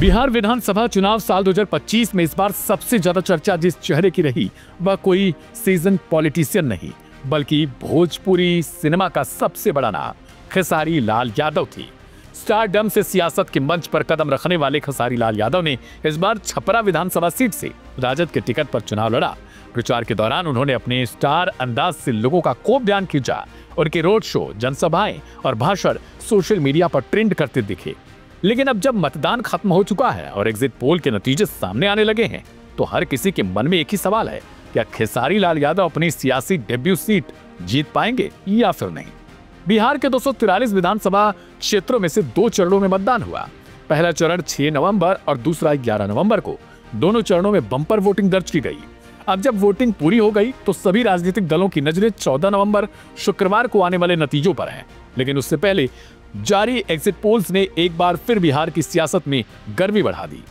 बिहार विधानसभा चुनाव साल 2025 में इस बार सबसे ज्यादा चर्चा जिस चेहरे की रही वह कोई सीजन पॉलिटिशियन नहीं बल्कि भोजपुरी सिनेमा का सबसे बड़ा नाम खेसारी लाल यादव थी। स्टारडम से सियासत के मंच पर कदम रखने वाले खेसारी लाल यादव ने इस बार छपरा विधानसभा सीट से राजद के टिकट पर चुनाव लड़ा। प्रचार के दौरान उन्होंने अपने स्टार अंदाज से लोगों का खूब ध्यान खींचा। उनके रोड शो, जनसभाएं और भाषण सोशल मीडिया पर ट्रेंड करते दिखे। लेकिन अब जब मतदान खत्म हो चुका है और एग्जिट पोल के नतीजे सामने आने लगे हैं तो हर किसी के मन में एक ही सवाल है, क्या खेसारी लाल यादव अपनी सियासी डेब्यू सीट जीत पाएंगे या फिर नहीं। बिहार के 243 विधानसभा क्षेत्रों में से 2 चरणों में मतदान हुआ। पहला चरण 6 नवंबर और दूसरा 11 नवंबर को। दोनों चरणों में बम्पर वोटिंग दर्ज की गई। अब जब वोटिंग पूरी हो गई तो सभी राजनीतिक दलों की नजरें 14 नवंबर शुक्रवार को आने वाले नतीजों पर हैं। लेकिन उससे पहले जारी एग्जिट पोल्स ने एक बार फिर बिहार की सियासत में गर्मी बढ़ा दी।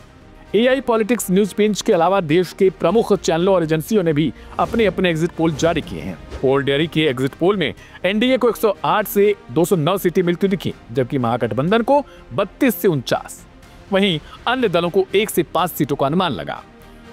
एआई पॉलिटिक्स न्यूज पेज के अलावा देश के प्रमुख चैनलों और एजेंसियों ने भी अपने अपने एग्जिट पोल जारी किए हैं। पोल डेयरी के एग्जिट पोल में एनडीए को 108 से 209 सीटें मिलती दिखी, जबकि महागठबंधन को 32 से 49। वहीं अन्य दलों को 1 से 5 सीटों का अनुमान लगा।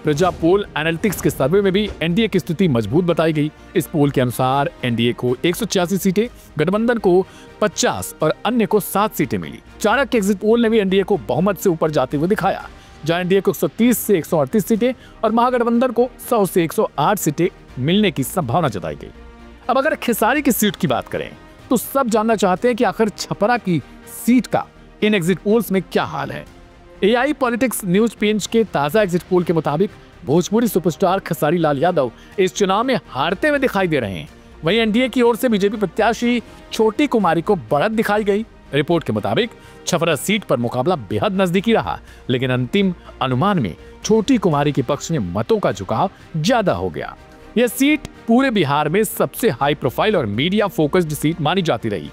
प्रजा पोल एनालिटिक्स के सर्वे में भी एनडीए की स्थिति मजबूत बताई गई। इस पोल के अनुसार एनडीए को 186 सीटें, गठबंधन को 50 और अन्य को 7 सीटें मिली। चाणक्य एग्जिट पोल ने भी एनडीए को बहुमत से ऊपर जाते हुए दिखाया, जहां एनडीए को 130 से 138 सीटें और महागठबंधन को 100 से 108 सीटें मिलने की संभावना जताई गई। अब अगर खेसारी की सीट की बात करें तो सब जानना चाहते हैं कि आखिर छपरा की सीट का इन एग्जिट पोल्स में क्या हाल है। एआई पॉलिटिक्स न्यूज पेज के ताजा एग्जिट पोल के मुताबिक भोजपुरी सुपरस्टार खेसारी लाल यादव इस चुनाव में हारते हुए दिखाई दे रहे हैं। वहीं एनडीए की ओर से बीजेपी प्रत्याशी छोटी कुमारी को बढ़त दिखाई गई। रिपोर्ट के मुताबिक छपरा सीट पर मुकाबला बेहद नजदीकी रहा, लेकिन अंतिम अनुमान में छोटी कुमारी के पक्ष में मतों का झुकाव ज्यादा हो गया। यह सीट पूरे बिहार में सबसे हाई प्रोफाइल और मीडिया फोकस्ड सीट मानी जाती रही,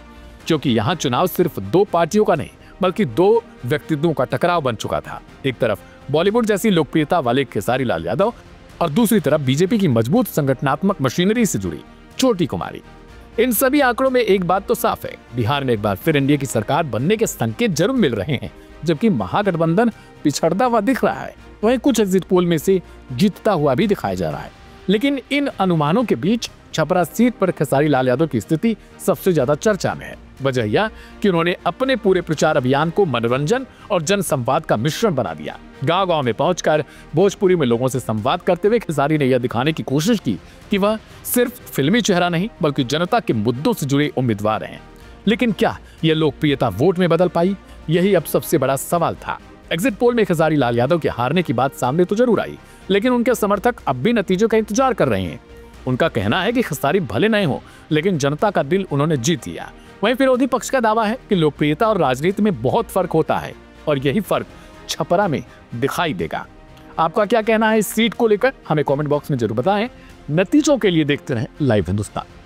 क्योंकि यहाँ चुनाव सिर्फ 2 पार्टियों का नहीं बल्कि 2 व्यक्तित्वों का टकराव बन चुका था। एक तरफ बॉलीवुड जैसी लोकप्रियता वाले खेसारी लाल यादव और दूसरी तरफ बीजेपी की मजबूत संगठनात्मक मशीनरी से जुड़ी छोटी कुमारी। इन सभी आंकड़ों में एक बात तो साफ है, बिहार में एक बार फिर एनडीए की सरकार बनने के संकेत जरूर मिल रहे हैं, जबकि महागठबंधन पिछड़ता हुआ दिख रहा है। वहीं कुछ एग्जिट पोल में से जीतता हुआ भी दिखाया जा रहा है। लेकिन इन अनुमानों के बीच छपरा सीट पर खेसारी लाल यादव की स्थिति सबसे ज्यादा चर्चा में है। वजह यह कि उन्होंने अपने पूरे प्रचार अभियान को मनोरंजन और जनसंवाद का मिश्रण बना दिया। गांव-गांव में पहुंचकर भोजपुरी में लोगों से संवाद करते हुए खेसारी ने यह दिखाने की कोशिश की कि वह सिर्फ फिल्मी चेहरा नहीं बल्कि जनता के मुद्दों से जुड़े उम्मीदवार हैं। लेकिन क्या यह लोकप्रियता वोट में बदल पाई? यही अब सबसे बड़ा सवाल था। एग्जिट पोल में खेसारी लाल यादव के हारने की बात सामने तो जरूर आई, लेकिन उनके समर्थक अब भी नतीजों का इंतजार कर रहे हैं। उनका कहना है कि खेसारी भले नहीं हो, लेकिन जनता का दिल उन्होंने जीत लिया। वहीं विरोधी पक्ष का दावा है कि लोकप्रियता और राजनीति में बहुत फर्क होता है और यही फर्क छपरा में दिखाई देगा। आपका क्या कहना है इस सीट को लेकर? हमें कमेंट बॉक्स में जरूर बताएं। नतीजों के लिए देखते रहें लाइव हिंदुस्तान।